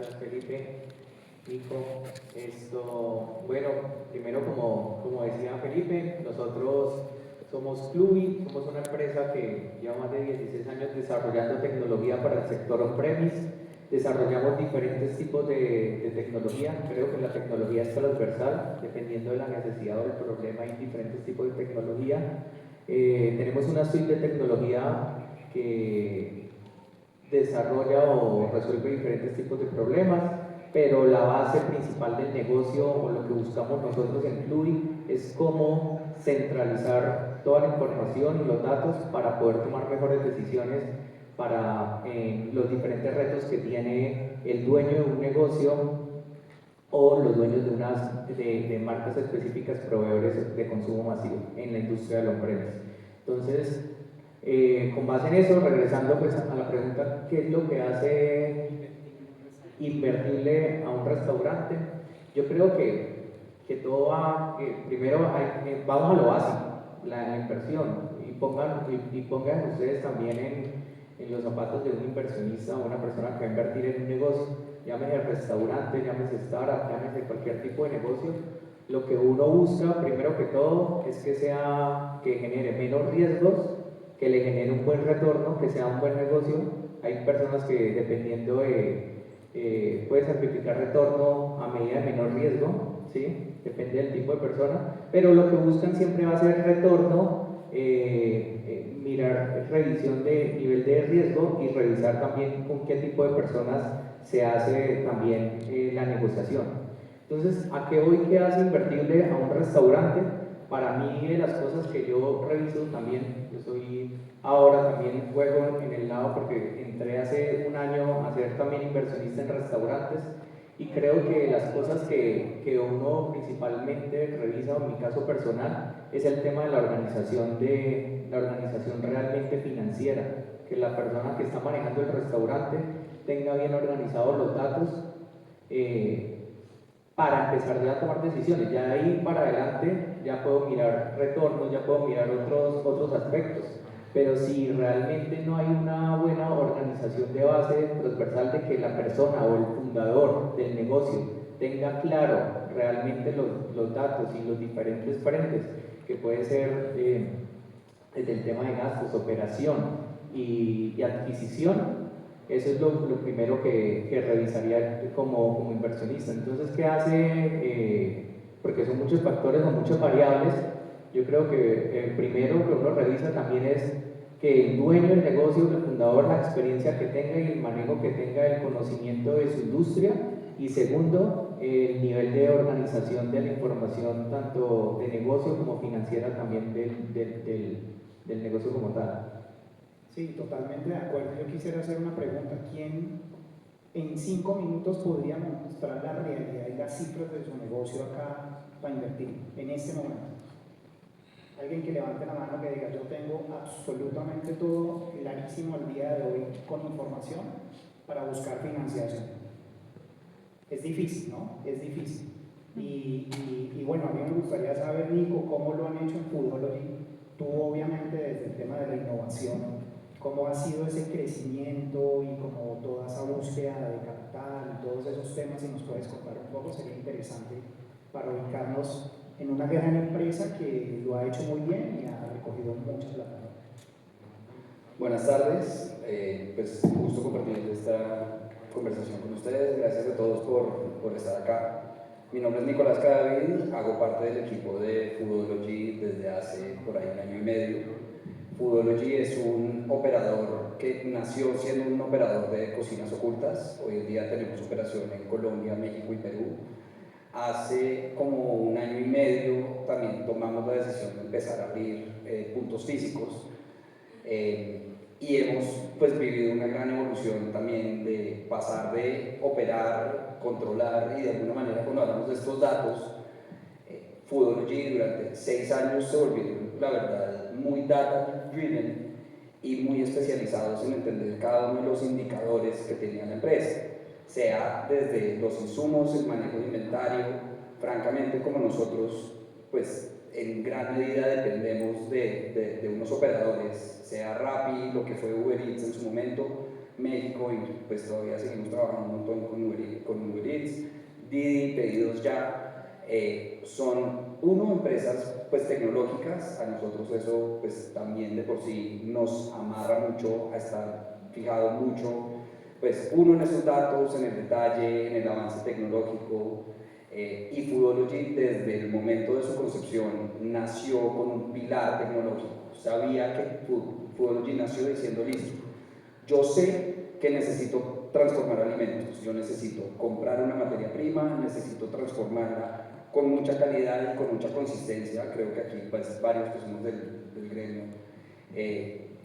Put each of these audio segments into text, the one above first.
Gracias, Felipe. Nico, bueno, primero como decía Felipe, nosotros somos Clubi, somos una empresa que lleva más de 16 años desarrollando tecnología para el sector on-premise. Desarrollamos diferentes tipos de tecnología. Creo que la tecnología es transversal, dependiendo de la necesidad o del problema, hay diferentes tipos de tecnología. Tenemos una suite de tecnología que desarrolla o resuelve diferentes tipos de problemas, pero la base principal del negocio o lo que buscamos nosotros en Fluid es cómo centralizar toda la información y los datos para poder tomar mejores decisiones para los diferentes retos que tiene el dueño de un negocio o los dueños de marcas específicas proveedores de consumo masivo en la industria del on-premise. Entonces, con base en eso, regresando pues a la pregunta, ¿qué es lo que hace invertirle a un restaurante? Yo creo que todo va, primero vamos a lo básico, la inversión, y pongan ustedes también en los zapatos de un inversionista o una persona que va a invertir en un negocio, llámese restaurante, llámese startup, llámese cualquier tipo de negocio. Lo que uno busca, primero que todo, es que genere menos riesgos, que le genere un buen retorno, que sea un buen negocio. Hay personas que dependiendo puede sacrificar retorno a medida de menor riesgo, ¿sí? Depende del tipo de persona, pero lo que buscan siempre va a ser retorno, mirar revisión de nivel de riesgo y revisar también con qué tipo de personas se hace también la negociación. Entonces, ¿a qué voy que hace invertible a un restaurante? Para mí, de las cosas que yo reviso también, yo soy ahora también juego en el lado porque entré hace un año a ser también inversionista en restaurantes y creo que las cosas que uno principalmente revisa, en mi caso personal, es el tema de la organización realmente financiera, que la persona que está manejando el restaurante tenga bien organizados los datos, para empezar ya a tomar decisiones. Ya de ahí para adelante ya puedo mirar retornos, ya puedo mirar otros aspectos. Pero si realmente no hay una buena organización de base transversal de que la persona o el fundador del negocio tenga claro realmente los datos y los diferentes frentes, que puede ser desde el tema de gastos, operación y adquisición, eso es lo primero que revisaría como inversionista. Entonces, ¿qué hace? Porque son muchos factores o muchas variables. Yo creo que el primero que uno revisa también es que el dueño del negocio, el fundador, la experiencia que tenga y el manejo que tenga, el conocimiento de su industria. Y segundo, el nivel de organización de la información, tanto de negocio como financiera también del negocio como tal. Sí, totalmente de acuerdo. Yo quisiera hacer una pregunta. ¿Quién en 5 minutos podría mostrar la realidad y las cifras de su negocio acá para invertir en este momento? Alguien que levante la mano que diga, yo tengo absolutamente todo clarísimo al día de hoy con información para buscar financiación. Es difícil, ¿no? Es difícil. Y bueno, a mí me gustaría saber, Nico, cómo lo han hecho en Foodology. Tú obviamente desde el tema de la innovación, cómo ha sido ese crecimiento y como toda esa búsqueda de capital y todos esos temas, si nos puedes contar un poco, sería interesante para ubicarnos en una gran empresa que lo ha hecho muy bien y ha recogido mucha plata. Buenas tardes, pues un gusto compartir esta conversación con ustedes. Gracias a todos por estar acá. Mi nombre es Nicolás Cadavid, hago parte del equipo de Foodology desde hace por ahí 1 año y medio. Foodology es un operador que nació siendo un operador de cocinas ocultas. Hoy en día tenemos operación en Colombia, México y Perú. Hace como 1 año y medio también tomamos la decisión de empezar a abrir puntos físicos. Y hemos pues vivido una gran evolución también de pasar de operar, controlar y de alguna manera cuando hablamos de estos datos, Foodology durante 6 años se volvieron, la verdad, muy data driven y muy especializados en entender cada uno de los indicadores que tenía la empresa, sea desde los insumos, el manejo de inventario. Francamente, como nosotros pues en gran medida dependemos de unos operadores, sea Rappi, lo que fue Uber Eats en su momento, México, y pues todavía seguimos trabajando un montón con Uber Eats, Didi, Pedidos Ya, son empresas pues tecnológicas. A nosotros eso pues también de por sí nos amarra mucho a estar fijado mucho, pues en esos datos, en el detalle, en el avance tecnológico. Y Foodology desde el momento de su concepción nació con un pilar tecnológico. Sabía que Foodology nació diciendo: listo, yo sé que necesito transformar alimentos, yo necesito comprar una materia prima, necesito transformarla con mucha calidad y con mucha consistencia. Creo que aquí pues varios que somos del gremio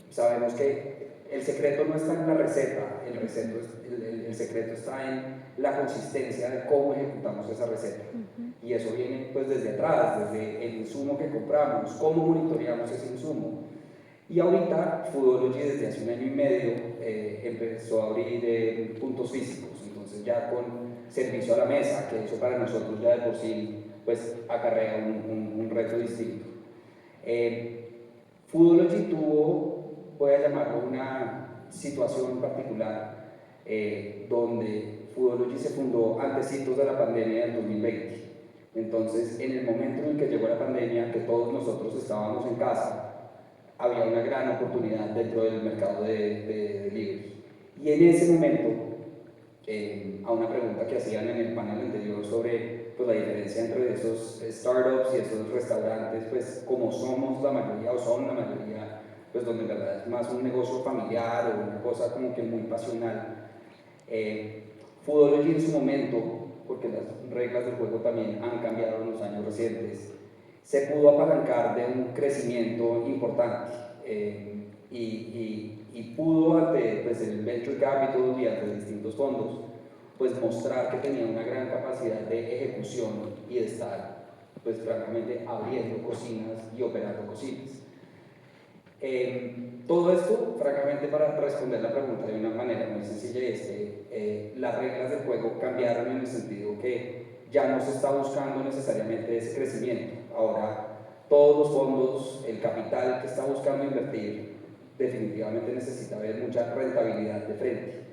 sabemos que el secreto no está en la receta, el secreto está en la consistencia de cómo ejecutamos esa receta. Y eso viene pues desde atrás, desde el insumo que compramos, cómo monitoreamos ese insumo. Y ahorita Foodology desde hace 1 año y medio empezó a abrir puntos físicos, entonces ya con servicio a la mesa, que eso para nosotros ya de por sí pues acarrea un reto distinto. Foodology tuvo, voy a llamarlo, una situación particular donde Foodology se fundó antecitos de la pandemia del 2020. Entonces, en el momento en el que llegó la pandemia, que todos nosotros estábamos en casa, había una gran oportunidad dentro del mercado de delivery. Y en ese momento, a una pregunta que hacían en el panel anterior sobre pues, la diferencia entre esos startups y esos restaurantes, pues como somos la mayoría o son la mayoría, pues donde en verdad es más un negocio familiar o una cosa como que muy pasional. Foodology en su momento, porque las reglas del juego también han cambiado en los años recientes, se pudo apalancar de un crecimiento importante y pudo ante pues, el Venture Capital y ante distintos fondos pues mostrar que tenía una gran capacidad de ejecución y de estar pues francamente abriendo cocinas y operando cocinas. Todo esto, francamente, para responder la pregunta de una manera muy sencilla, es que las reglas del juego cambiaron en el sentido que ya no se está buscando necesariamente ese crecimiento. Ahora, todos los fondos, el capital que está buscando invertir, definitivamente necesita ver mucha rentabilidad de frente.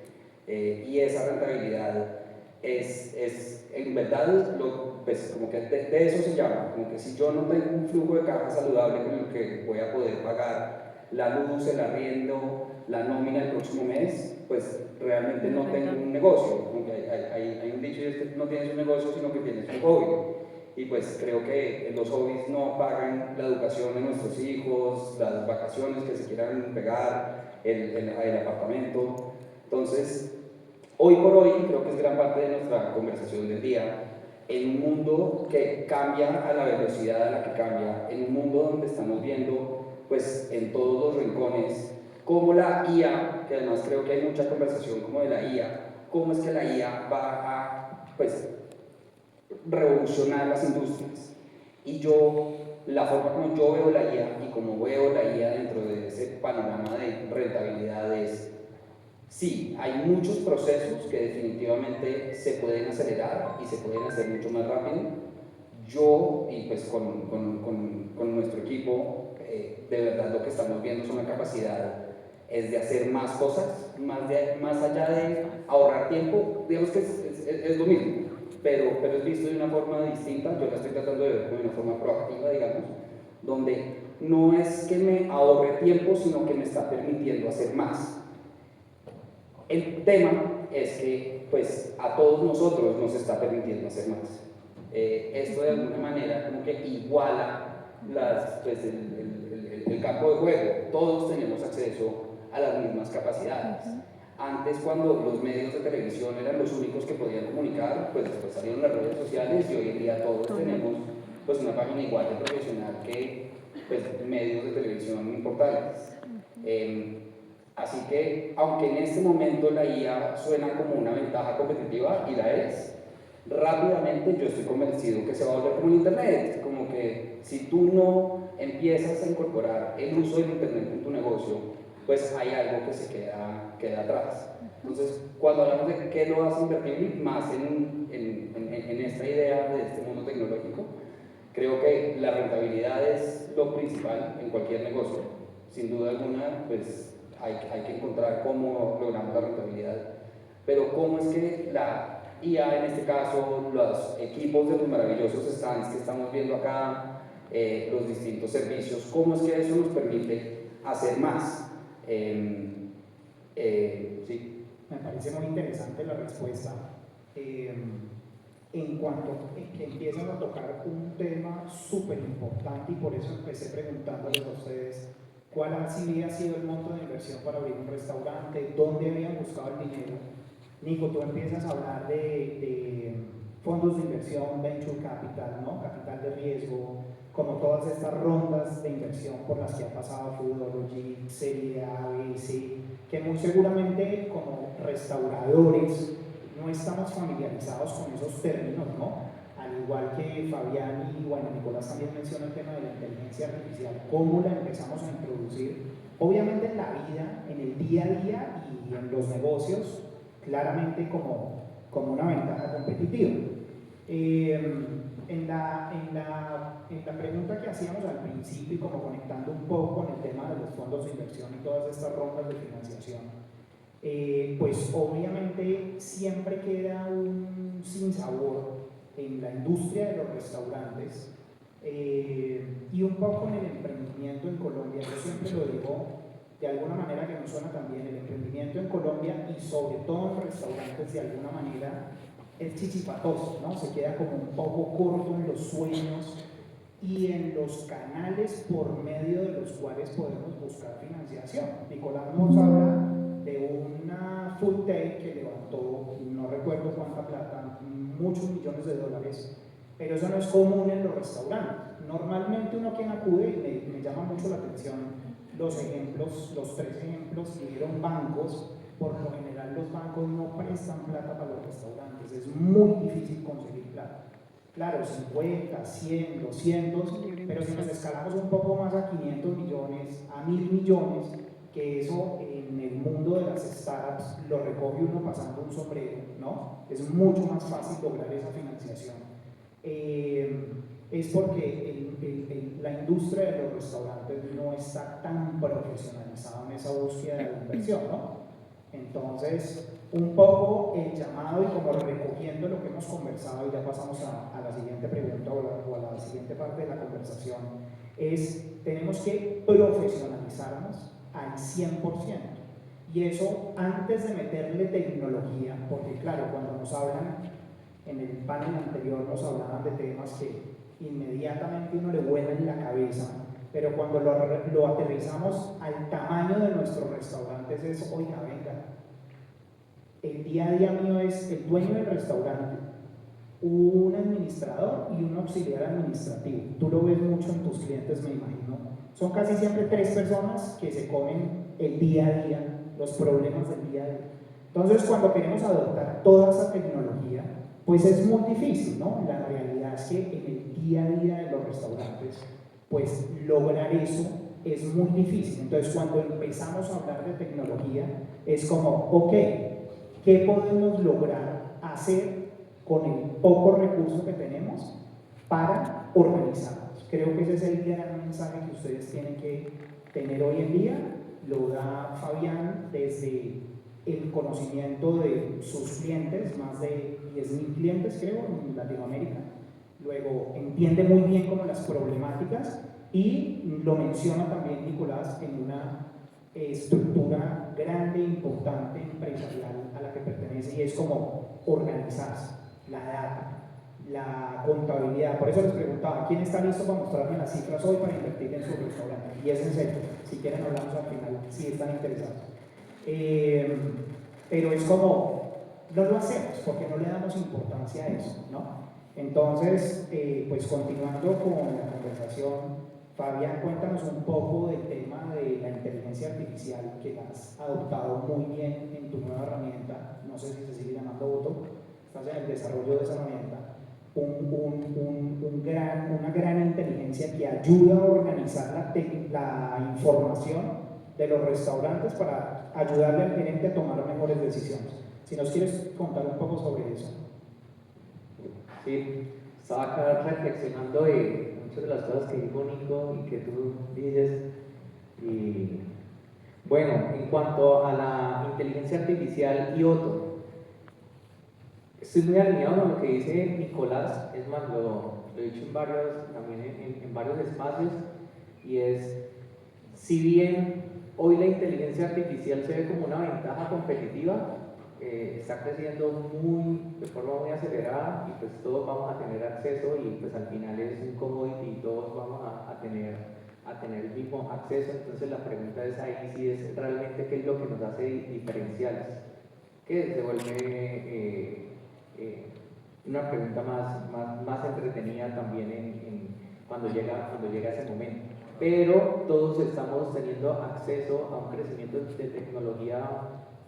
Y esa rentabilidad es en verdad, pues como que de eso se llama, como que si yo no tengo un flujo de caja saludable con el que voy a poder pagar la luz, el arriendo, la nómina el próximo mes, pues realmente no tengo un negocio. Como que hay un dicho y es que no tienes un negocio, sino que tienes un hobby. Y pues creo que los hobbies no pagan la educación de nuestros hijos, las vacaciones que se quieran pegar, el apartamento. Entonces, hoy por hoy, creo que es gran parte de nuestra conversación del día, en un mundo que cambia a la velocidad a la que cambia, en un mundo donde estamos viendo pues en todos los rincones cómo la IA, que además creo que hay mucha conversación como de la IA, cómo es que la IA va a pues revolucionar las industrias. Y la forma como yo veo la IA y como veo la IA dentro de ese panorama de rentabilidad es: sí, hay muchos procesos que definitivamente se pueden acelerar y se pueden hacer mucho más rápido. Yo, y pues con nuestro equipo, de verdad lo que estamos viendo es una capacidad es de hacer más cosas, más allá de ahorrar tiempo. Digamos que es lo mismo, pero es visto de una forma distinta. Yo la estoy tratando de ver de una forma proactiva, digamos, donde no es que me ahorre tiempo, sino que me está permitiendo hacer más. El tema es que pues a todos nosotros nos está permitiendo hacer más. Esto de alguna manera como que iguala pues, el campo de juego. Todos tenemos acceso a las mismas capacidades. Antes, cuando los medios de televisión eran los únicos que podían comunicar, pues después salieron las redes sociales y hoy en día todos tenemos pues una página igual de profesional que pues, medios de televisión importantes. Así que, aunque en este momento la IA suena como una ventaja competitiva, y la es, rápidamente yo estoy convencido que se va a volver como el Internet, como que si tú no empiezas a incorporar el uso del Internet en tu negocio, pues hay algo que se queda atrás. Entonces, cuando hablamos de qué lo hace invertible, más en esta idea de este mundo tecnológico, creo que la rentabilidad es lo principal en cualquier negocio. Sin duda alguna, pues hay que encontrar cómo logramos la rentabilidad, pero cómo es que la IA, en este caso, los equipos de los maravillosos stands que estamos viendo acá, los distintos servicios, cómo es que eso nos permite hacer más. Sí. Me parece muy interesante la respuesta. En cuanto que empiezan a tocar un tema súper importante, y por eso empecé preguntándoles a ustedes cuál había sido el monto de inversión para abrir un restaurante, dónde habían buscado el dinero. Nico, tú empiezas a hablar de fondos de inversión, venture capital, ¿no? Capital de riesgo, como todas estas rondas de inversión por las que ha pasado Foodology, Serie A, B, C, que muy seguramente como restauradores no estamos familiarizados con esos términos, ¿no? Al igual que Fabián y bueno, Nicolás también menciona el tema de la inteligencia artificial, cómo la empezamos a introducir, obviamente en la vida, en el día a día y en los negocios, claramente como una ventaja competitiva. En la pregunta que hacíamos al principio y como conectando un poco con el tema de los fondos de inversión y todas estas rondas de financiación, pues obviamente siempre queda un sinsabor en la industria de los restaurantes y un poco en el emprendimiento en Colombia. Yo siempre lo digo de alguna manera que nos suena también, el emprendimiento en Colombia y sobre todo en restaurantes de alguna manera es chichipatoso, ¿no? Se queda como un poco corto en los sueños y en los canales por medio de los cuales podemos buscar financiación. Nicolás nos habla de una food tech que levantó, no recuerdo cuánta plata, muchos millones de dólares, pero eso no es común en los restaurantes. Normalmente uno quien acude, y me llama mucho la atención los ejemplos, los 3 ejemplos que dieron bancos. Por lo general los bancos no prestan plata para los restaurantes, es muy difícil conseguir plata. Claro, 50, 100, 200, pero si nos escalamos un poco más a 500 millones, a 1000 millones, que eso en el mundo de las startups lo recoge uno pasando un sombrero, ¿no? Es mucho más fácil lograr esa financiación. Es porque la industria de los restaurantes no está tan profesionalizada en esa búsqueda de inversión, ¿no? Entonces, un poco el llamado y como recogiendo lo que hemos conversado, y ya pasamos a la siguiente pregunta o a la siguiente parte de la conversación, es tenemos que profesionalizarnos al 100%. Y eso antes de meterle tecnología, porque claro, cuando nos hablan, en el panel anterior nos hablaban de temas que inmediatamente uno le vuela en la cabeza, pero cuando lo aterrizamos al tamaño de nuestros restaurantes es, oiga, venga, el día a día mío es el dueño del restaurante, un administrador y un auxiliar administrativo. Tú lo ves mucho en tus clientes, me imagino. Son casi siempre 3 personas que se comen el día a día, los problemas del día a día. Entonces, cuando queremos adoptar toda esa tecnología, pues es muy difícil, ¿no? La realidad es que en el día a día de los restaurantes, pues lograr eso es muy difícil. Entonces, cuando empezamos a hablar de tecnología, es como, ok, ¿qué podemos lograr hacer con el poco recurso que tenemos para organizarnos? Creo que ese es el gran mensaje que ustedes tienen que tener hoy en día. Lo da Fabián desde el conocimiento de sus clientes, más de 10.000 clientes creo en Latinoamérica. Luego entiende muy bien como las problemáticas y lo menciona también Nicolás en una estructura grande, importante, empresarial a la que pertenece, y es como organizarse, la data, la contabilidad. Por eso les preguntaba, ¿quién está listo para mostrarme las cifras hoy para invertir en su restaurante? Y es en serio, si quieren hablamos al final, si están interesados. Pero es como, no lo hacemos porque no le damos importancia a eso, ¿no? Entonces, pues continuando con la conversación, Fabián, cuéntanos un poco del tema de la inteligencia artificial que has adoptado muy bien en tu nueva herramienta. No sé si se sigue llamando Otto, estás en el desarrollo de esa herramienta. Una gran inteligencia que ayuda a organizar la información de los restaurantes para ayudarle al gerente a tomar mejores decisiones. Si nos quieres contar un poco sobre eso. Sí, estaba acá reflexionando de muchas de las cosas que dijo Nico y que tú dices. Y Bueno, en cuanto a la inteligencia artificial y Otto, estoy muy alineado con lo que dice Nicolás, es más, lo he dicho también en varios espacios, y es, si bien hoy la inteligencia artificial se ve como una ventaja competitiva, está creciendo de forma muy acelerada y pues todos vamos a tener acceso y pues al final es un commodity y todos vamos a tener el mismo acceso. Entonces la pregunta es ahí si es realmente qué es lo que nos hace diferenciales, que se vuelve una pregunta más entretenida también cuando llega ese momento. Pero todos estamos teniendo acceso a un crecimiento de tecnología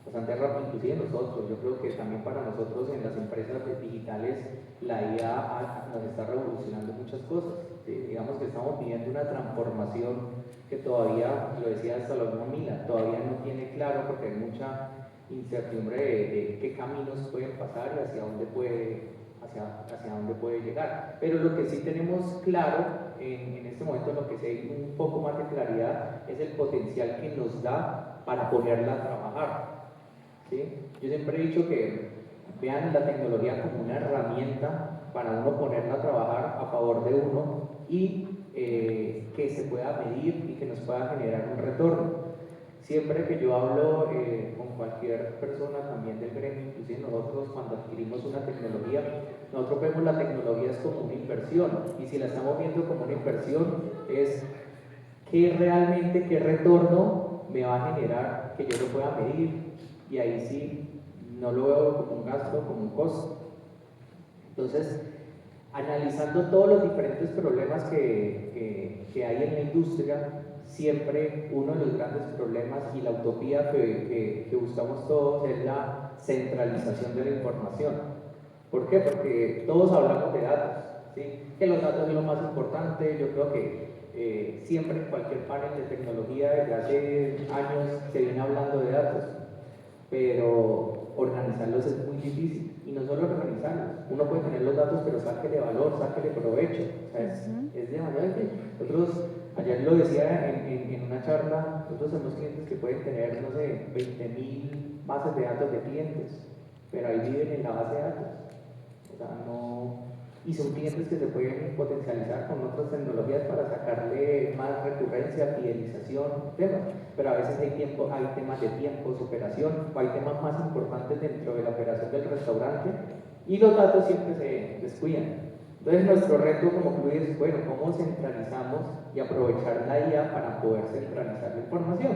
bastante rápido, inclusive nosotros. Yo creo que también para nosotros en las empresas digitales la IA nos está revolucionando muchas cosas. ¿Sí? Digamos que estamos viviendo una transformación que todavía, lo decía hasta la misma Mila, todavía no tiene claro porque hay mucha incertidumbre de qué caminos pueden pasar y hacia dónde puede llegar. Pero lo que sí tenemos claro en este momento, lo que sí hay un poco más de claridad, es el potencial que nos da para ponerla a trabajar. ¿Sí? Yo siempre he dicho que vean la tecnología como una herramienta para uno ponerla a trabajar a favor de uno y que se pueda medir y que nos pueda generar un retorno. Siempre que yo hablo con cualquier persona también del gremio, inclusive nosotros cuando adquirimos una tecnología, nosotros vemos la tecnología es como una inversión, y si la estamos viendo como una inversión es qué retorno me va a generar que yo lo pueda medir, y ahí sí no lo veo como un gasto, como un costo. Entonces, analizando todos los diferentes problemas que hay en la industria, siempre uno de los grandes problemas y la utopía que buscamos todos es la centralización de la información. ¿Por qué? Porque todos hablamos de datos, ¿sí? Que los datos es lo más importante. Yo creo que siempre en cualquier panel de tecnología desde hace años se viene hablando de datos, pero organizarlos es muy difícil. Y no solo organizarlos, uno puede tener los datos, pero sáquele valor, sáquele provecho. O sea, es de manera que nosotros, ayer lo decía en una charla, nosotros somos clientes que pueden tener, no sé, 20.000 bases de datos de clientes, pero ahí viven en la base de datos. O sea, no. Y son clientes que se pueden potencializar con otras tecnologías para sacarle más recurrencia, fidelización, temas. Pero a veces hay temas de tiempos, operación, o hay temas más importantes dentro de la operación del restaurante, y los datos siempre se descuidan. Entonces nuestro reto como club es, bueno, ¿cómo centralizamos y aprovechar la IA para poder centralizar la información?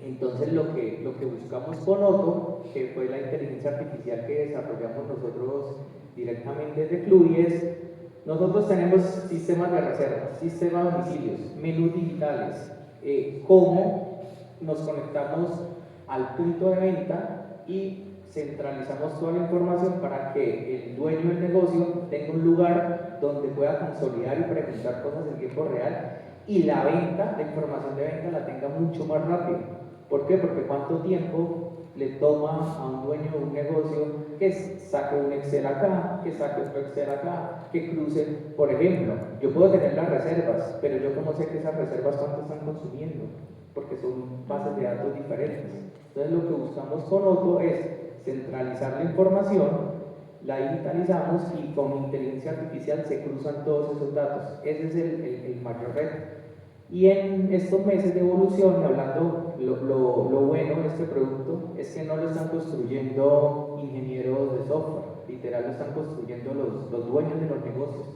Entonces lo que buscamos con Otto, que fue la inteligencia artificial que desarrollamos nosotros directamente desde Clubi, es, nosotros tenemos sistemas de reservas, sistemas de domicilios, menús digitales, cómo nos conectamos al punto de venta y centralizamos toda la información para que el dueño del negocio tenga un lugar donde pueda consolidar y preguntar cosas en tiempo real, y la venta, la información de venta la tenga mucho más rápido. ¿Por qué? Porque cuánto tiempo le toma a un dueño de un negocio que saque un Excel acá, que saque otro Excel acá, que cruce. Por ejemplo, yo puedo tener las reservas, pero yo cómo sé que esas reservas cuánto están consumiendo, porque son bases de datos diferentes. Entonces lo que buscamos con Otto es centralizar la información, la digitalizamos y con inteligencia artificial se cruzan todos esos datos. Ese es el mayor reto. Y en estos meses de evolución, hablando, lo bueno de este producto es que no lo están construyendo ingenieros de software, literal lo están construyendo los dueños de los negocios,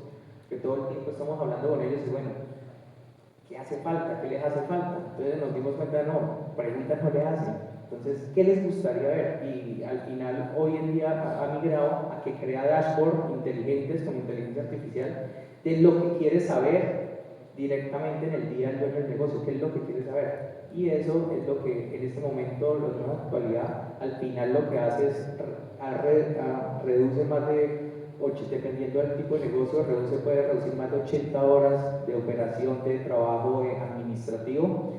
que todo el tiempo estamos hablando con ellos y bueno, ¿qué hace falta? ¿Qué les hace falta? Entonces nos dimos cuenta, no, preguntas no le hacen. Entonces, ¿qué les gustaría ver? Y al final, hoy en día ha migrado a que crea dashboards inteligentes con inteligencia artificial de lo que quiere saber directamente en el día del dueño del negocio, qué es lo que quiere saber. Y eso es lo que en este momento, en la actualidad, al final lo que hace es reduce más de, dependiendo del tipo de negocio, puede reducir más de 80 horas de operación de trabajo administrativo,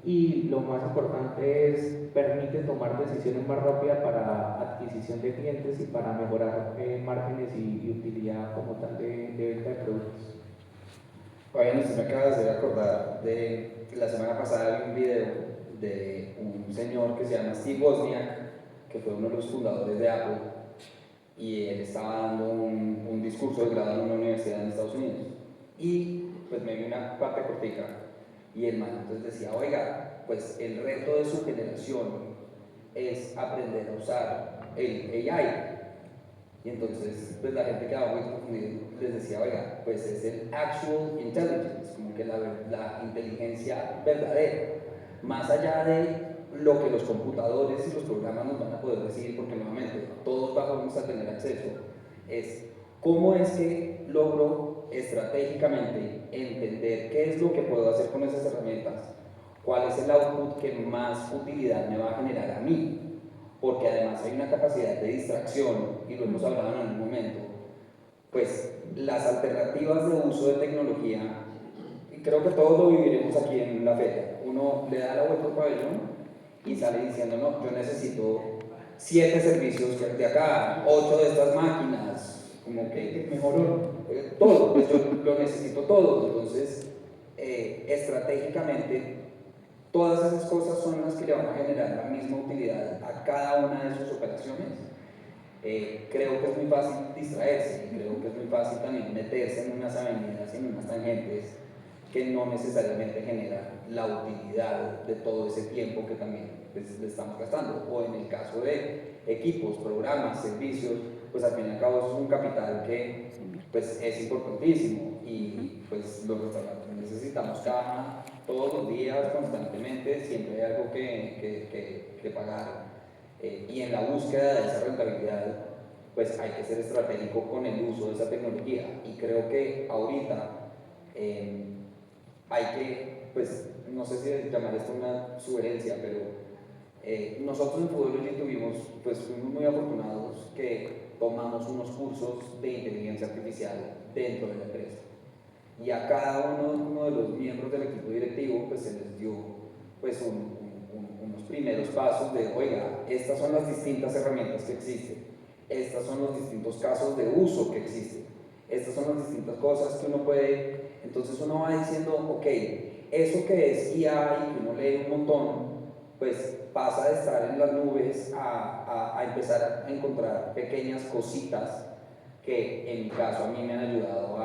y lo más importante es permite tomar decisiones más rápidas para adquisición de clientes y para mejorar márgenes y utilidad como tal de venta de productos. Fabián, usted me acaba de hacer acordar de la semana pasada vi un video de un señor que se llama Steve Wozniak, que fue uno de los fundadores de Apple, y él estaba dando un discurso de grado en una universidad en Estados Unidos. Y pues me vi una parte cortica, y el man entonces decía, oiga, pues el reto de su generación es aprender a usar el AI. Y entonces pues la gente quedaba muy confundida, les decía, oiga, pues es el actual intelligence, como que la inteligencia verdadera, más allá de lo que los computadores y los programas nos van a poder decir, porque nuevamente todos vamos a tener acceso, es cómo es que logro estratégicamente entender qué es lo que puedo hacer con esas herramientas, cuál es el output que más utilidad me va a generar a mí, porque además hay una capacidad de distracción, y lo hemos hablado en algún momento, pues las alternativas de uso de tecnología, y creo que todos lo viviremos aquí en la feria, uno le da la vuelta al pabellón y sale diciendo, no, yo necesito 7 servicios de acá, 8 de estas máquinas, como que mejoró. todo, pues yo lo necesito todo. Entonces, estratégicamente, todas esas cosas son las que le van a generar la misma utilidad a cada una de sus operaciones. Creo que es muy fácil distraerse, y creo que es muy fácil también meterse en unas avenidas y en unas tangentes que no necesariamente generan la utilidad de todo ese tiempo que también pues, le estamos gastando. O en el caso de equipos, programas, servicios, pues al fin y al cabo es un capital que pues, es importantísimo, y pues los restaurantes necesitamos todos los días, constantemente, siempre hay algo que pagar, y en la búsqueda de esa rentabilidad pues hay que ser estratégico con el uso de esa tecnología, y creo que ahorita hay que, pues no sé si llamar esto una sugerencia, pero nosotros en Foodology fuimos muy afortunados que tomamos unos cursos de inteligencia artificial dentro de la empresa, y a cada uno de los miembros del equipo directivo pues se les dio pues unos primeros pasos de, oiga, estas son las distintas herramientas que existen, estos son los distintos casos de uso que existen, estas son las distintas cosas que uno puede, entonces uno va diciendo, ok, eso que es IA y que uno lee un montón, pues pasa de estar en las nubes a empezar a encontrar pequeñas cositas que en mi caso a mí me han ayudado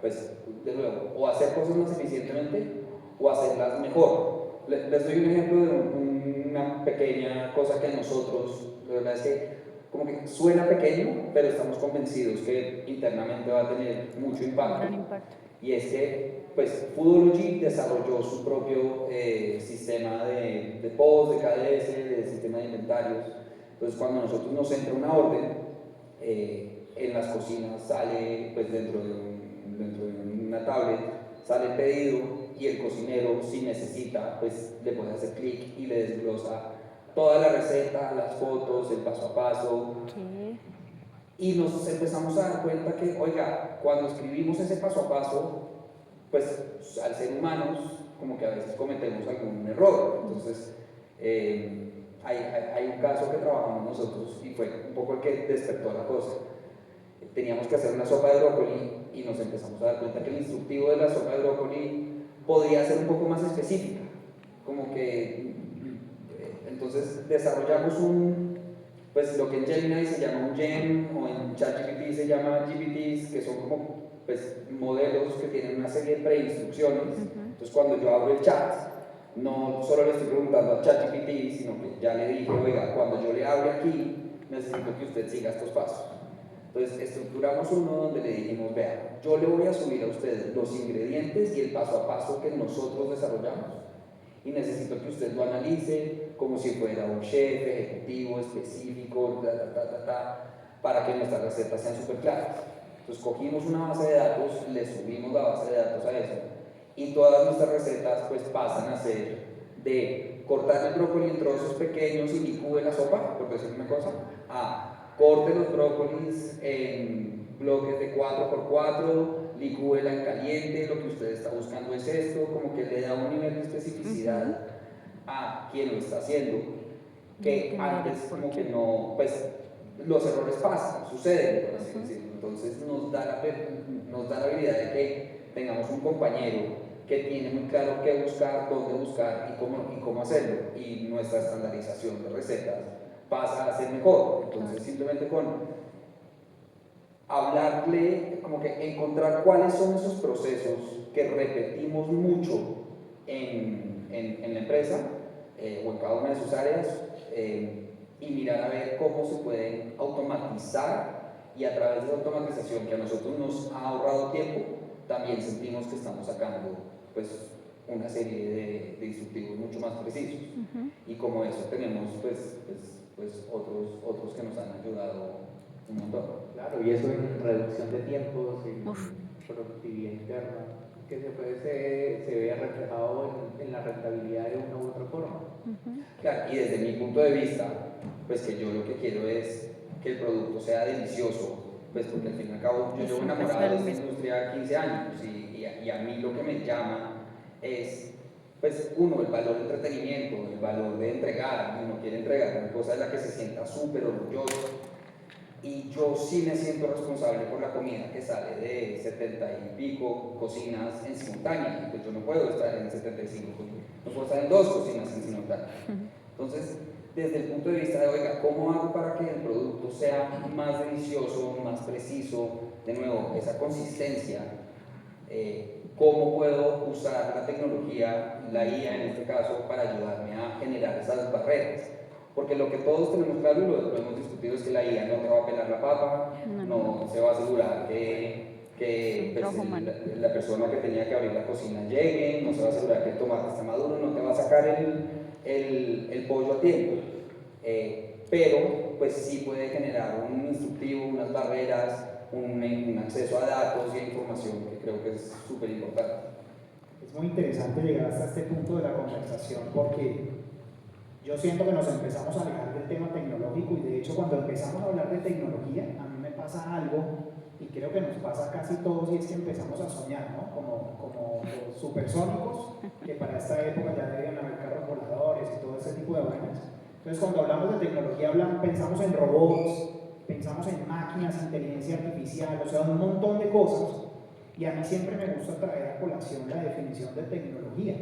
pues de nuevo, o hacer cosas más eficientemente o hacerlas mejor. Les doy un ejemplo de una pequeña cosa que a nosotros, la verdad es que como que suena pequeño, pero estamos convencidos que internamente va a tener mucho impacto. Gran impacto. Y es que, pues, Foodology desarrolló su propio sistema de POS, de KDS, de sistema de inventarios. Entonces, cuando a nosotros nos entra una orden, en las cocinas sale, pues, dentro de una tablet, sale el pedido, y el cocinero, si necesita, pues, le puede hacer clic y le desglosa toda la receta, las fotos, el paso a paso. ¿Qué? Y nos empezamos a dar cuenta que, oiga, cuando escribimos ese paso a paso, pues al ser humanos, como que a veces cometemos algún error. Entonces, hay un caso que trabajamos nosotros y fue un poco el que despertó la cosa. Teníamos que hacer una sopa de brócoli y nos empezamos a dar cuenta que el instructivo de la sopa de brócoli podía ser un poco más específica. Como que, entonces desarrollamos pues lo que en Gemini se llama un GEM, o en ChatGPT se llama GPTs, que son como pues, modelos que tienen una serie de preinstrucciones. Entonces cuando yo abro el chat, no solo le estoy preguntando a ChatGPT, sino que ya le dije, oiga, cuando yo le hable aquí, necesito que usted siga estos pasos. Entonces estructuramos uno donde le dijimos, vea, yo le voy a subir a usted los ingredientes y el paso a paso que nosotros desarrollamos, y necesito que usted lo analice como si fuera un chef ejecutivo específico, para que nuestras recetas sean súper claras. Entonces cogimos una base de datos, le subimos la base de datos a eso, y todas nuestras recetas pues pasan a ser de cortar el brócoli en trozos pequeños y licúe la sopa, por decir una cosa, a corte los brócolis en bloques de 4x4, licúela en caliente, lo que usted está buscando es esto, como que le da un nivel de especificidad a quien lo está haciendo, que antes como que no, pues los errores pasan, suceden, por así decirlo. Entonces nos da la habilidad de que tengamos un compañero que tiene muy claro qué buscar, dónde buscar y cómo hacerlo. Y nuestra estandarización de recetas pasa a ser mejor. Entonces, simplemente con hablarle, como que encontrar cuáles son esos procesos que repetimos mucho en la empresa o en cada una de sus áreas y mirar a ver cómo se pueden automatizar, y a través de esa automatización que a nosotros nos ha ahorrado tiempo, también sentimos que estamos sacando pues una serie de instructivos mucho más precisos. Y como eso tenemos pues otros que nos han ayudado un montón. Claro, y eso en reducción de tiempos, en productividad interna, que se ve reflejado en la rentabilidad de una u otra forma. Claro, y desde mi punto de vista, pues que yo lo que quiero es que el producto sea delicioso, pues porque al fin y al cabo yo llevo enamorado de esta industria 15 años y a mí lo que me llama es, pues uno, el valor de entretenimiento, el valor de entregar, uno quiere entregar una cosa de la que se sienta súper orgulloso, y yo sí me siento responsable por la comida que sale de 70 y pico cocinas en simultánea, pues yo no puedo estar en 75, no puedo estar en 2 cocinas en simultánea. Entonces, desde el punto de vista de, oiga, ¿cómo hago para que el producto sea más delicioso, más preciso? De nuevo, esa consistencia. ¿Cómo puedo usar la tecnología, la IA en este caso, para ayudarme a generar esas barreras? Porque lo que todos tenemos claro y lo hemos discutido es que la IA no te va a pelar la papa, no se va a asegurar que pues, la persona que tenía que abrir la cocina llegue, no se va a asegurar que el tomate está maduro, no te va a sacar el pollo a tiempo. Pero pues sí puede generar un instructivo, unas barreras, un acceso a datos y a información que creo que es súper importante. Es muy interesante llegar hasta este punto de la conversación porque yo siento que nos empezamos a alejar del tema tecnológico, y de hecho cuando empezamos a hablar de tecnología a mí me pasa algo, y creo que nos pasa a casi todos, y es que empezamos a soñar, ¿no? Como los supersónicos, que para esta época ya debían haber carros voladores y todo ese tipo de vainas. Entonces cuando hablamos de tecnología pensamos en robots, pensamos en máquinas, inteligencia artificial, o sea, un montón de cosas, y a mí siempre me gusta traer a colación la definición de tecnología.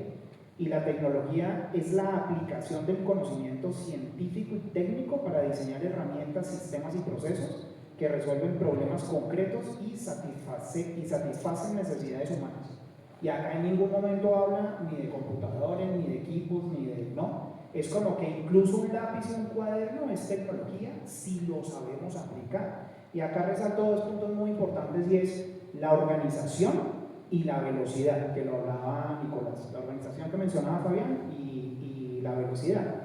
Y la tecnología es la aplicación del conocimiento científico y técnico para diseñar herramientas, sistemas y procesos que resuelven problemas concretos y satisfacen necesidades humanas. Y acá en ningún momento habla ni de computadores, ni de equipos, ni de... no. Es como que incluso un lápiz y un cuaderno es tecnología si lo sabemos aplicar. Y acá resalto dos puntos muy importantes, y es la organización y la velocidad, que lo hablaba Nicolás, la organización que mencionaba Fabián y la velocidad.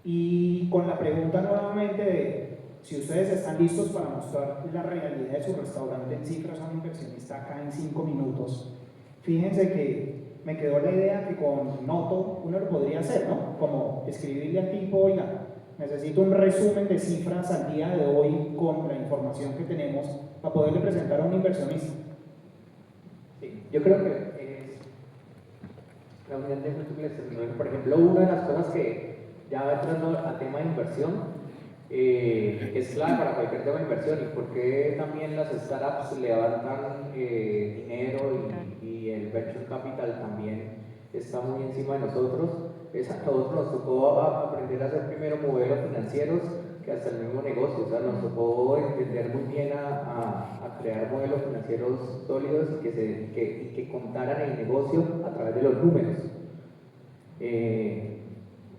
Y con la pregunta nuevamente de si ustedes están listos para mostrar la realidad de su restaurante en cifras a un inversionista acá en 5 minutos, fíjense que me quedó la idea que con Noto uno lo podría hacer, ¿no? Como escribirle al tipo, oiga, necesito un resumen de cifras al día de hoy con la información que tenemos para poderle presentar a un inversionista. Yo creo que es la unidad de múltiples tecnologías. Por ejemplo, una de las cosas que ya va entrando al tema de inversión, es clave para cualquier tema de inversión, y por qué también las startups levantan dinero y el venture capital también está muy encima de nosotros. A nosotros nos tocó aprender a hacer primero modelos financieros que hasta el mismo negocio, o sea, nos tocó entender muy bien a crear modelos financieros sólidos y que contaran el negocio a través de los números.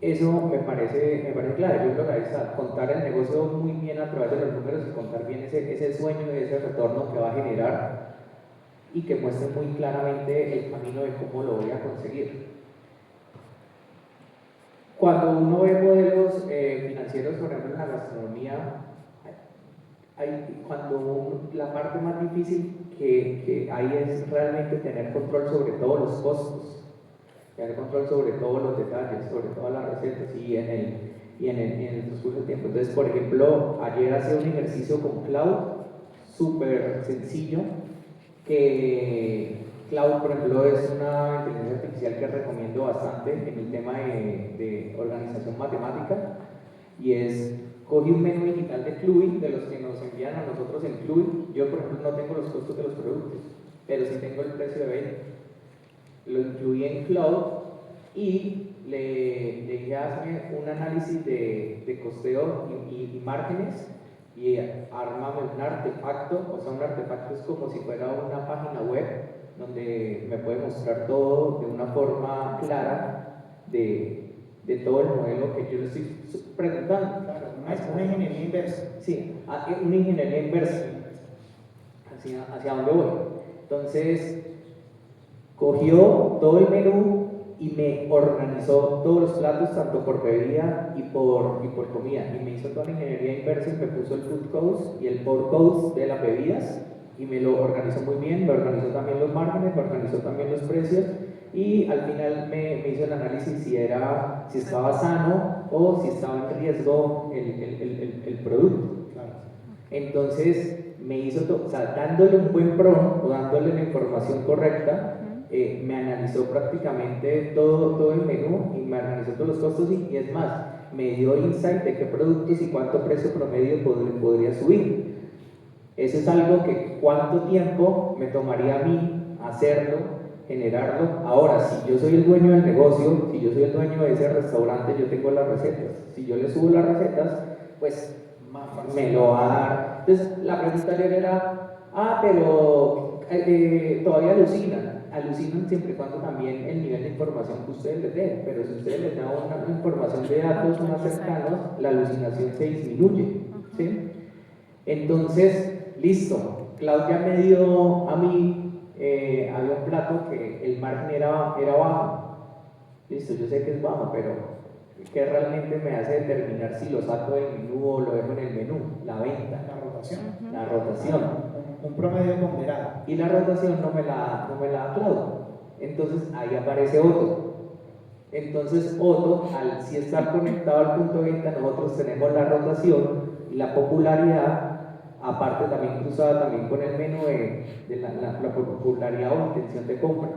Eso me parece clave. Yo creo que es contar el negocio muy bien a través de los números y contar bien ese sueño y ese retorno que va a generar, y que muestre muy claramente el camino de cómo lo voy a conseguir. Cuando uno ve modelos financieros, por ejemplo en la gastronomía, la parte más difícil que hay es realmente tener control sobre todos los costos, tener control sobre todos los detalles, sobre todas las recetas y en el transcurso del tiempo. Entonces, por ejemplo, ayer hacía un ejercicio con Cloud súper sencillo, que Cloud, por ejemplo, es una inteligencia artificial que recomiendo bastante en el tema de organización matemática, y coge un menú digital de Clui, de los que nos envían a nosotros en Clui. Yo, por ejemplo, no tengo los costos de los productos, pero sí tengo el precio de venta. lo incluí en Cloud y le dije hazme un análisis de costeo y márgenes y ármame un artefacto, o sea, un artefacto es como si fuera una página web donde me puede mostrar todo de una forma clara de todo el modelo que yo le estoy preguntando. Claro, una ingeniería inversa. Sí, una ingeniería inversa. ¿Hacia dónde voy? Entonces, cogió todo el menú y me organizó todos los platos, tanto por bebida y por comida. Y me hizo toda la ingeniería inversa y me puso el food cost y el pour cost de las bebidas. Y me lo organizó muy bien, me organizó también los márgenes, me organizó también los precios. Y al final me hizo el análisis si estaba sano o si estaba en riesgo el producto. Claro. Entonces me hizo todo, o sea, dándole un buen prompt o dándole la información correcta, me analizó prácticamente todo el menú y me analizó todos los costos y es más, me dio insight de qué productos y cuánto precio promedio podría subir. Eso es algo que cuánto tiempo me tomaría a mí hacerlo, generarlo. Ahora, si yo soy el dueño del negocio, si yo soy el dueño de ese restaurante, yo tengo las recetas. Si yo le subo las recetas, pues me lo va a dar. Entonces, la pregunta era, pero todavía alucinan siempre y cuando también el nivel de información que ustedes les den, pero si ustedes les dan una información de datos más cercanos, la alucinación se disminuye, ¿sí? Entonces, listo, Claudia me dio a mí, había un plato que el margen era bajo, listo, yo sé que es bajo, pero ¿qué realmente me hace determinar si lo saco del menú o lo dejo en el menú? La venta. La rotación. La rotación. Un promedio ponderado. Y la rotación no me la da Claudio. Entonces ahí aparece Otto. Entonces Otto, al sí estar conectado al punto de venta, nosotros tenemos la rotación y la popularidad, aparte también cruzada también con el menú de la popularidad o intención de compra.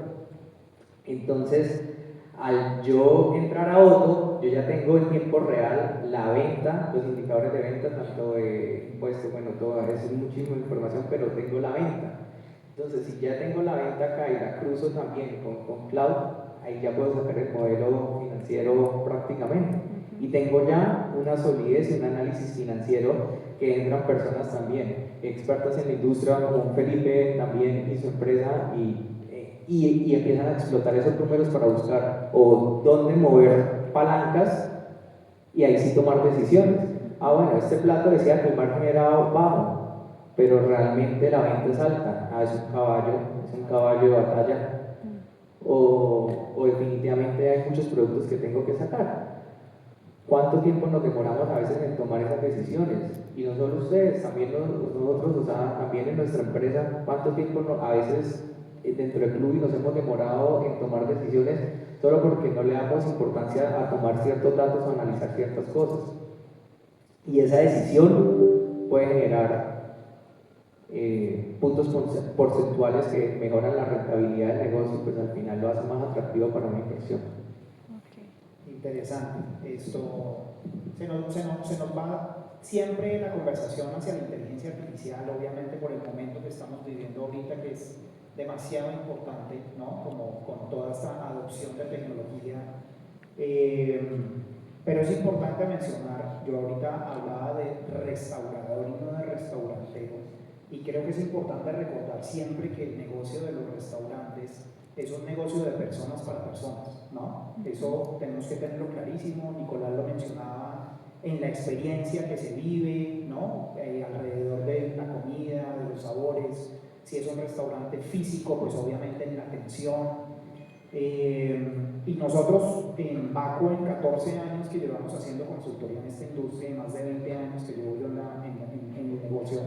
Entonces, al yo entrar a Otto, yo ya tengo en tiempo real la venta, los indicadores de venta, tanto de impuestos, bueno, todo eso es muchísima información, pero tengo la venta. Entonces, si ya tengo la venta acá y la cruzo también con Cloud, ahí ya puedo sacar el modelo financiero prácticamente. Y tengo ya una solidez y un análisis financiero que entran personas también, expertas en la industria, como Felipe también y su empresa, y empiezan a explotar esos números para buscar o dónde mover palancas y ahí sí tomar decisiones. Bueno, este plato decía que el margen era bajo, pero realmente la venta es alta. Es un caballo de batalla. O definitivamente hay muchos productos que tengo que sacar. ¿Cuánto tiempo nos demoramos a veces en tomar esas decisiones? Y no solo ustedes, también nosotros, o sea, también en nuestra empresa, ¿cuánto tiempo a veces dentro del club nos hemos demorado en tomar decisiones solo porque no le damos importancia a tomar ciertos datos o analizar ciertas cosas? Y esa decisión puede generar puntos porcentuales que mejoran la rentabilidad del negocio y pues al final lo hace más atractivo para una inversión. Interesante. Esto se nos va siempre la conversación hacia la inteligencia artificial, obviamente por el momento que estamos viviendo ahorita, que es demasiado importante, ¿no? Como con toda esta adopción de tecnología. Pero es importante mencionar, yo ahorita hablaba de restaurador y no de restaurantero, y creo que es importante recordar siempre que el negocio de los restaurantes es un negocio de personas para personas, ¿no? Eso tenemos que tenerlo clarísimo. Nicolás lo mencionaba en la experiencia que se vive, ¿no? Alrededor de la comida, de los sabores. Si es un restaurante físico, pues obviamente en la atención. Y nosotros en Baco, en 14 años que llevamos haciendo consultoría en esta industria, más de 20 años que llevo yo en el negocio,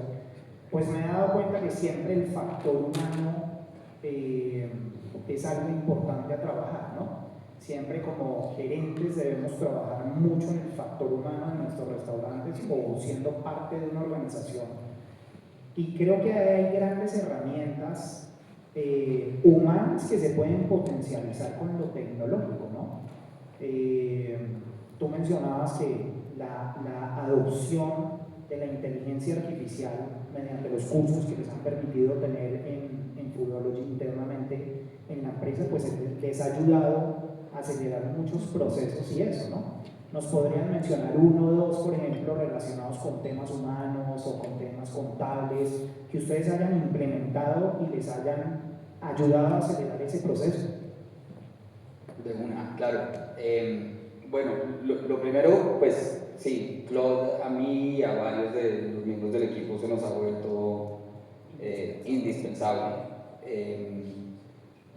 pues me he dado cuenta que siempre el factor humano es algo importante a trabajar, ¿no? Siempre como gerentes debemos trabajar mucho en el factor humano en nuestros restaurantes o siendo parte de una organización. Y creo que hay grandes herramientas humanas que se pueden potencializar con lo tecnológico, ¿no? Tú mencionabas que la adopción de la inteligencia artificial mediante los cursos que les han permitido tener en Foodology internamente en la empresa, pues les ha ayudado a acelerar muchos procesos y eso, ¿no? ¿Nos podrían mencionar uno o dos, por ejemplo, relacionados con temas humanos o con temas contables, que ustedes hayan implementado y les hayan ayudado a acelerar ese proceso? De una, claro. Bueno, lo primero, pues sí, Claude, a mí y a varios de los miembros del equipo se nos ha vuelto indispensable.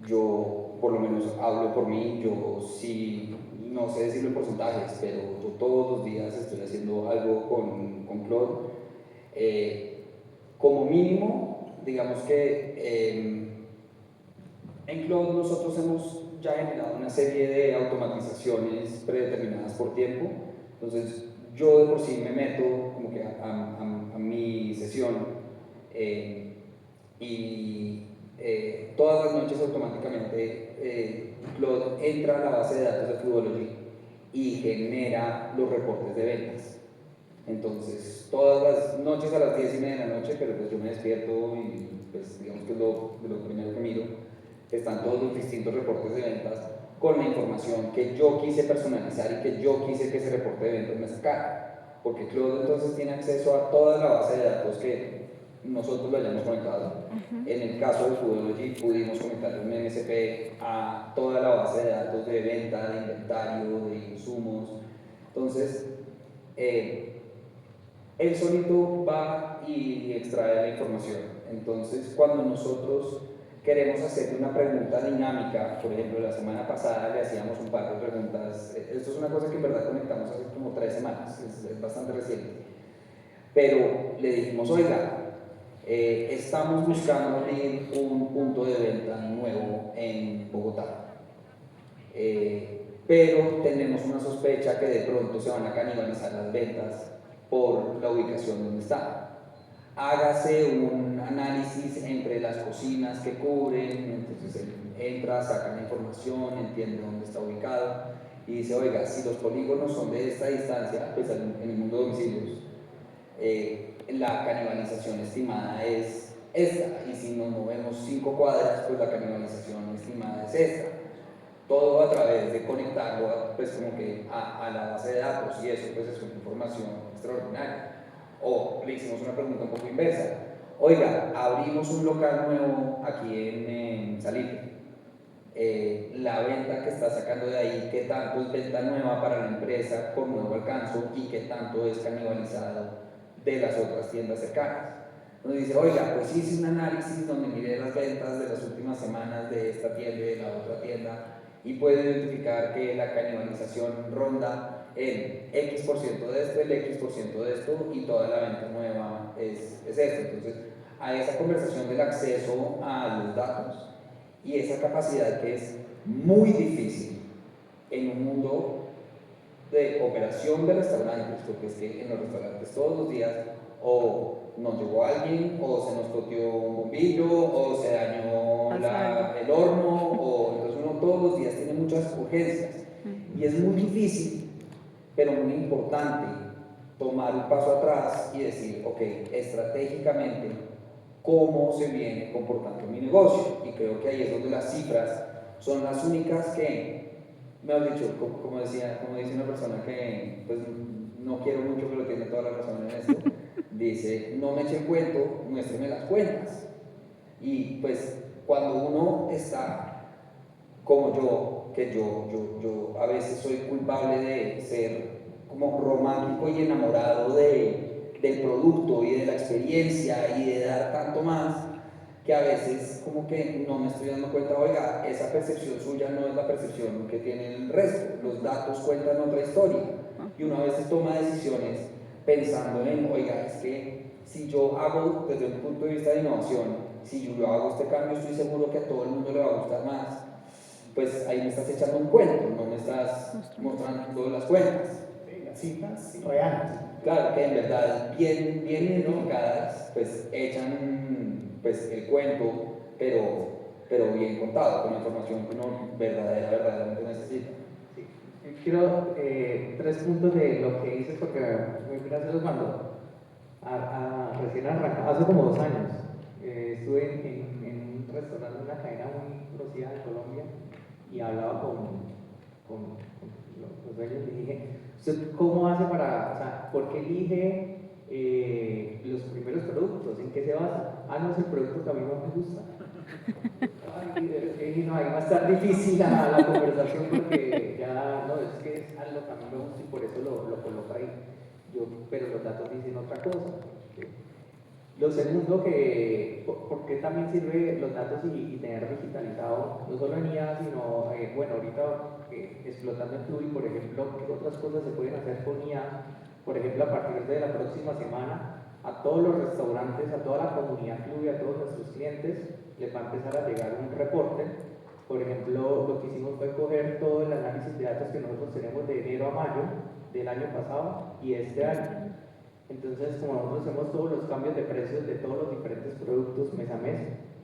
Yo, por lo menos, hablo por mí, yo sí, no sé decirlo en porcentajes, pero yo todos los días estoy haciendo algo con Claude. Como mínimo, digamos que en Claude nosotros hemos ya generado una serie de automatizaciones predeterminadas por tiempo. Entonces, yo de por sí me meto como que a mi sesión y todas las noches automáticamente Claude entra a la base de datos de Foodology y genera los reportes de ventas. Entonces, todas las noches a las 10:30 de la noche, pero pues yo me despierto y pues digamos que es lo primero que miro, están todos los distintos reportes de ventas con la información que yo quise personalizar y que yo quise que ese reporte de ventas me sacara. Porque Claude entonces tiene acceso a toda la base de datos que nosotros lo hayamos conectado. En el caso de Foodology pudimos conectar un MSP a toda la base de datos de venta, de inventario, de insumos. Entonces, él solito va y extrae la información. Entonces, cuando nosotros queremos hacerle una pregunta dinámica, por ejemplo, la semana pasada le hacíamos un par de preguntas, esto es una cosa que en verdad conectamos hace como 3 semanas, es bastante reciente, pero le dijimos, oiga, estamos buscando abrir un punto de venta nuevo en Bogotá, pero tenemos una sospecha que de pronto se van a canibalizar las ventas por la ubicación donde está. Hágase un análisis entre las cocinas que cubren, entonces él entra, saca la información, entiende dónde está ubicado y dice, oiga, si los polígonos son de esta distancia, pues en el mundo de domicilios, la canibalización estimada es esta, y si nos movemos 5 cuadras, pues la canibalización estimada es esta. Todo a través de conectarlo pues como que a la base de datos, y eso pues es una información extraordinaria. O le hicimos una pregunta un poco inversa, oiga, abrimos un local nuevo aquí en Salitre, la venta que está sacando de ahí, qué tanto es venta nueva para la empresa con nuevo alcance y qué tanto es canibalizado de las otras tiendas cercanas. Nos dice, oiga, pues hice un análisis donde miré las ventas de las últimas semanas de esta tienda y de la otra tienda y puede identificar que la canibalización ronda el X% de esto, el X% de esto, y toda la venta nueva es esto. Entonces, a esa conversación del acceso a los datos y esa capacidad que es muy difícil en un mundo de operación de restaurantes, porque es que en los restaurantes todos los días o nos llegó alguien, o se nos toteó un bombillo, o se dañó el horno, o entonces uno todos los días tiene muchas urgencias. Y es muy difícil, pero muy importante, tomar un paso atrás y decir, ok, estratégicamente, ¿cómo se viene comportando mi negocio? Y creo que ahí es donde las cifras son las únicas que, me has dicho, como dice una persona que pues, no quiero mucho, pero tiene toda la razón en esto, dice, no me eche el cuento, muéstreme las cuentas. Y pues cuando uno está como yo, que yo a veces soy culpable de ser como romántico y enamorado del producto y de la experiencia y de dar tanto más, que a veces como que no me estoy dando cuenta, oiga, esa percepción suya no es la percepción que tiene el resto, los datos cuentan otra historia, y uno a veces toma decisiones pensando en, oiga, es que si yo hago desde un punto de vista de innovación, si yo hago este cambio, estoy seguro que a todo el mundo le va a gustar más, pues ahí me estás echando un cuento, no me estás mostrando las cuentas. Las cifras reales. Claro, que en verdad bien identificadas, pues echan pues, el cuento, pero bien contado, con la información que uno verdaderamente necesita. Sí. Quiero 3 puntos de lo que dices, porque muy gracioso cuando recién arrancado, hace como 2 años, estuve en un restaurante, una cadena muy conocida en Colombia y hablaba con los dueños y dije, ¿usted cómo hace para, o sea, por qué elige los primeros productos? ¿En qué se basa? Ah, no, es el producto que a mí no me gusta. Ay, no, ahí va a estar difícil la conversación porque ya, no, es que es algo que a mí me gusta y por eso lo coloco ahí. Pero los datos dicen otra cosa. Lo segundo, ¿por qué también sirve los datos y tener digitalizado, no solo en IA, sino, bueno, ahorita explotando en Fluid, por ejemplo, ¿qué otras cosas se pueden hacer con IA? Por ejemplo, a partir de la próxima semana, a todos los restaurantes, a toda la comunidad Fluid, a todos nuestros clientes, les va a empezar a llegar un reporte. Por ejemplo, lo que hicimos fue coger todo el análisis de datos que nosotros tenemos de enero a mayo del año pasado y este año. Entonces, como nosotros hacemos todos los cambios de precios de todos los diferentes productos mes a mes,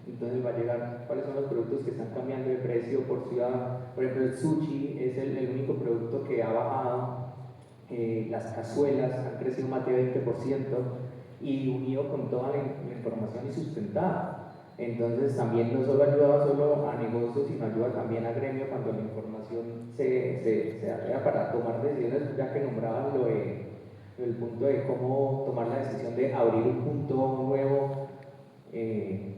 entonces va a llegar cuáles son los productos que están cambiando de precio por ciudad. Por ejemplo, el sushi es el único producto que ha bajado, las cazuelas han crecido más de 20% y unido con toda la información y sustentada. Entonces también no solo ayuda solo a negocios, sino ayuda también a gremio cuando la información se agrega para tomar decisiones, ya que nombraban el punto de cómo tomar la decisión de abrir un punto nuevo,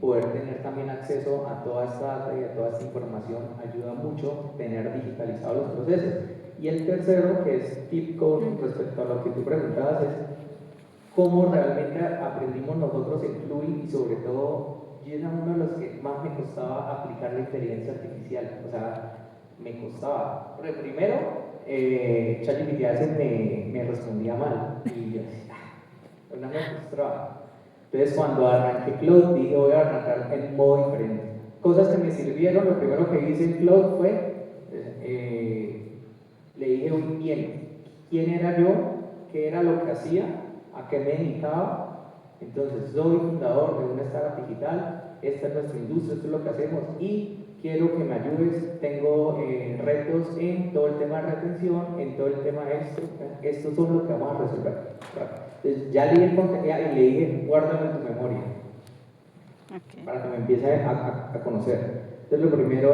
poder tener también acceso a toda esta data y a toda esta información ayuda mucho tener digitalizados los procesos. Y el tercero, que es típico respecto a lo que tú preguntabas, es cómo realmente aprendimos nosotros en Fluid y sobre todo yo era uno de los que más me costaba aplicar la inteligencia artificial, o sea, me costaba. Pero primero, ChatGPT a veces me respondía mal y yo decía, no me frustraba. Entonces cuando arranqué Cloud dije voy a arrancar en modo diferente. Cosas que me sirvieron, lo primero que hice en Cloud fue, le dije muy bien, quién era yo, qué era lo que hacía, a qué me dedicaba. Entonces soy fundador de una startup digital, esta es nuestra industria, esto es lo que hacemos y quiero que me ayudes, tengo retos en todo el tema de retención, en todo el tema de esto, estos son los que vamos a resolver. Entonces ya leí el contenido y le dije, guárdalo en tu memoria, para que me empiece a conocer. Entonces lo primero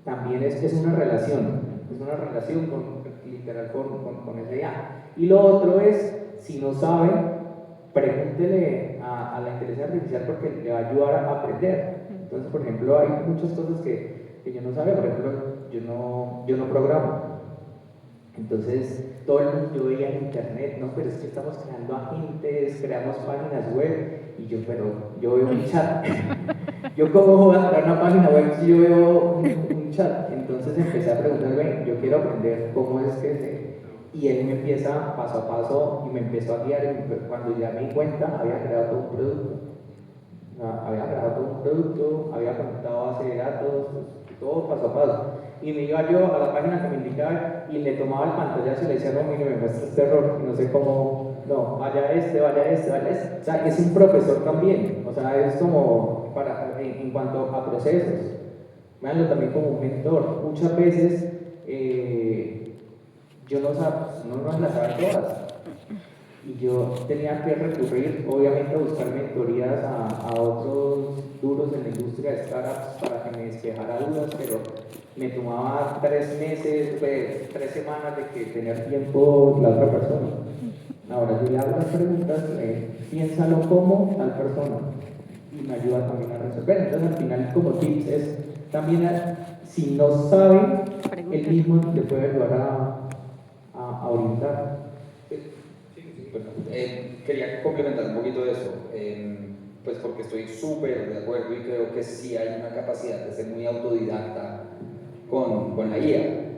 también es una relación literal con esa IA. Y lo otro es, si no sabe, pregúntele a la inteligencia artificial porque le va a ayudar a aprender. Entonces, por ejemplo, hay muchas cosas que yo no sabía. Por ejemplo, yo no programo. Entonces, todo el mundo, yo veía en internet, no, pero es que estamos creando agentes, creamos páginas web, y pero yo veo un chat. Yo cómo voy a crear una página web si yo veo un chat. Entonces empecé a preguntarme, yo quiero aprender cómo es que y él me empieza paso a paso y me empezó a guiar y cuando ya me di cuenta había creado todo un producto. Había conectado base de datos, todo paso a paso. Y me iba yo a la página que me indicaba y le tomaba el pantallazo y le decía, no, mire, me muestra este error, y no sé cómo, no, vaya este. O sea, es un profesor también, o sea, es como en cuanto a procesos. Véanlo también como un mentor. Muchas veces yo no las sabía todas. Y yo tenía que recurrir, obviamente, a buscar mentorías a otros duros en la industria de startups para que me despejara dudas, pero me tomaba 3 meses, 3 semanas de que tener tiempo la otra persona. Ahora yo le hago las preguntas, piénsalo como tal persona y me ayuda también a resolver. Entonces al final como tips es también si no sabe, él mismo le puede ayudar a orientar. Quería complementar un poquito de eso, pues porque estoy súper de acuerdo y creo que sí hay una capacidad de ser muy autodidacta con la IA.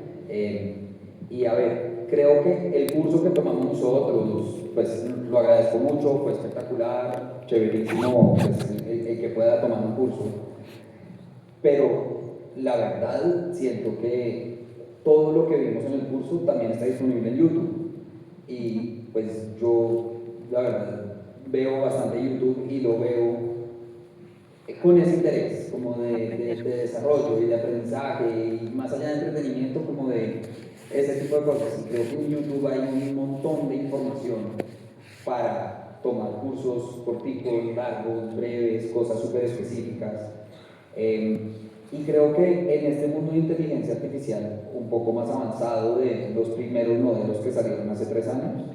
Y a ver, creo que el curso que tomamos nosotros, pues lo agradezco mucho, fue espectacular, chéverísimo, pues, el que pueda tomar un curso. Pero la verdad, siento que todo lo que vimos en el curso también está disponible en YouTube. Y pues yo, la verdad, veo bastante YouTube y lo veo con ese interés, como de desarrollo y de aprendizaje, y más allá de entretenimiento, como de ese tipo de cosas. Y creo que en YouTube hay un montón de información para tomar cursos corticos, largos, breves, cosas súper específicas. Y creo que en este mundo de inteligencia artificial, un poco más avanzado de los primeros modelos que salieron hace 3 años,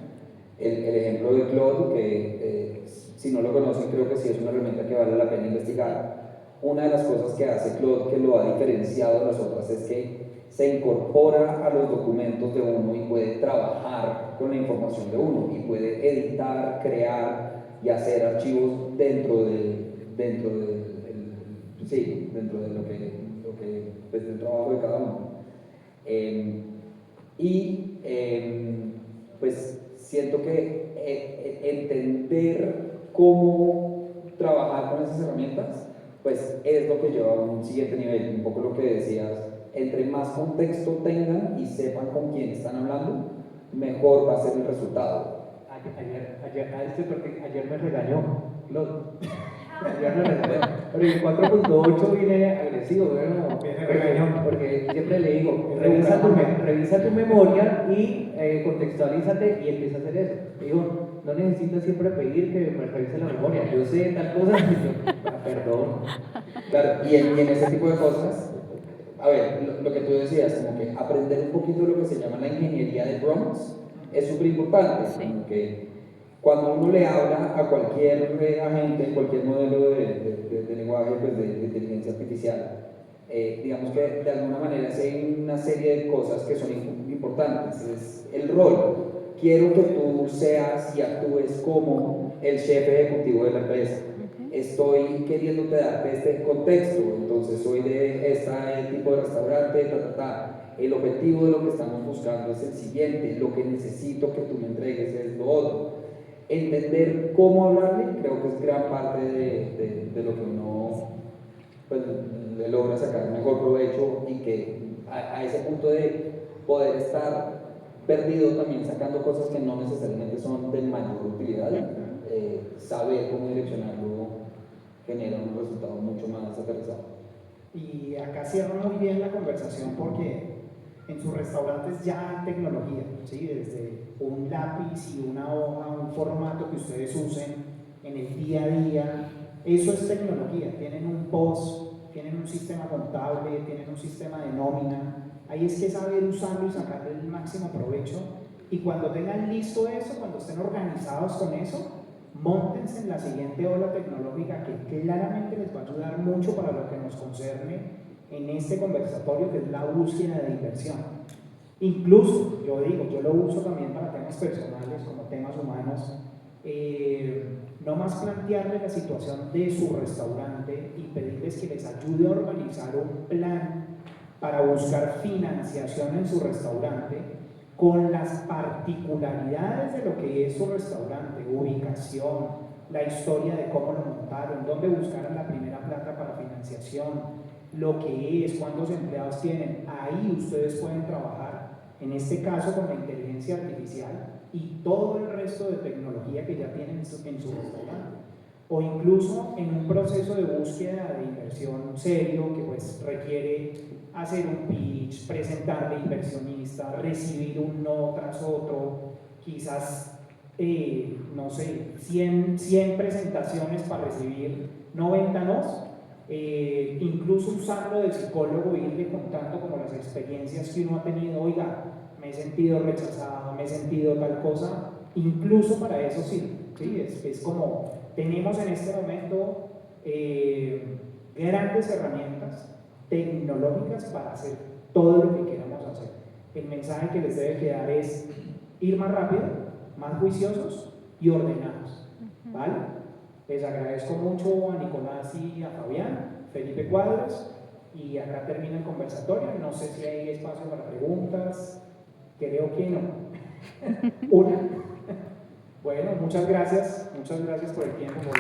el ejemplo de Claude, que si no lo conocen creo que sí es una herramienta que vale la pena investigar. Una de las cosas que hace Claude que lo ha diferenciado de las otras es que se incorpora a los documentos de uno y puede trabajar con la información de uno y puede editar, crear y hacer archivos dentro de lo que pues, del trabajo de cada uno. Pues siento que entender cómo trabajar con esas herramientas pues es lo que lleva a un siguiente nivel, un poco lo que decías, entre más contexto tengan y sepan con quién están hablando, mejor va a ser el resultado. Ayer me regañó, ayer me regañó, pero en 4.8 viene agresivo, ¿no? Viene regañón. Porque siempre le digo, revisa tu memoria y contextualízate y empieza a hacer eso. Digo, no necesitas siempre pedir que me revise la memoria, yo sé tal cosa, y yo, perdón. Claro, y en ese tipo de cosas, a ver, lo que tú decías, como que aprender un poquito de lo que se llama la ingeniería de prompts es súper importante, como que cuando uno le habla a cualquier agente, cualquier modelo de lenguaje, pues de inteligencia artificial, digamos que de alguna manera hay una serie de cosas que son importantes, es el rol. Quiero que tú seas y actúes como el jefe ejecutivo de la empresa. Estoy queriéndote darte este contexto, entonces soy de este tipo de restaurante, El objetivo de lo que estamos buscando es el siguiente, lo que necesito que tú me entregues es lo otro. Entender cómo hablarle creo que es gran parte de lo que uno pues, le logra sacar mejor provecho y que a ese punto de poder estar perdido también sacando cosas que no necesariamente son de mayor utilidad, saber cómo direccionarlo genera un resultado mucho más aterrizado. Y acá cierra muy bien la conversación porque en sus restaurantes ya hay tecnología, ¿sí? Desde un lápiz y una hoja, un formato que ustedes usen en el día a día, eso es tecnología. Tienen un POS, tienen un sistema contable, tienen un sistema de nómina. Ahí es que saber usarlo y sacarle el máximo provecho. Y cuando tengan listo eso, cuando estén organizados con eso, móntense en la siguiente ola tecnológica que claramente les va a ayudar mucho para lo que nos concerne en este conversatorio, que es la búsqueda de inversión. Incluso, yo lo uso también para temas personales, como temas humanos, no más plantearle la situación de su restaurante y pedirles que les ayude a organizar un plan para buscar financiación en su restaurante con las particularidades de lo que es su restaurante, ubicación, la historia de cómo lo montaron, dónde buscaron la primera plata para financiación, lo que es, cuántos empleados tienen. Ahí ustedes pueden trabajar, en este caso con la inteligencia artificial y todo el resto de tecnología que ya tienen en su restaurante. O incluso en un proceso de búsqueda de inversión serio que pues requiere hacer un pitch, presentarle a inversionistas, recibir un no tras otro, quizás, no sé, 100 presentaciones para recibir 90 nos, incluso usarlo de psicólogo, irle contando como las experiencias que uno ha tenido, oiga, me he sentido rechazado, me he sentido tal cosa, incluso para eso sirve, ¿sí? Es como, tenemos en este momento grandes herramientas tecnológicas para hacer todo lo que queramos hacer. El mensaje que les debe quedar es ir más rápido, más juiciosos y ordenados, ¿vale? Les agradezco mucho a Nicolás y a Fabián, Felipe Cuadros, y acá termina el conversatorio. No sé si hay espacio para preguntas, creo que no. Una. Bueno, muchas gracias por el tiempo, por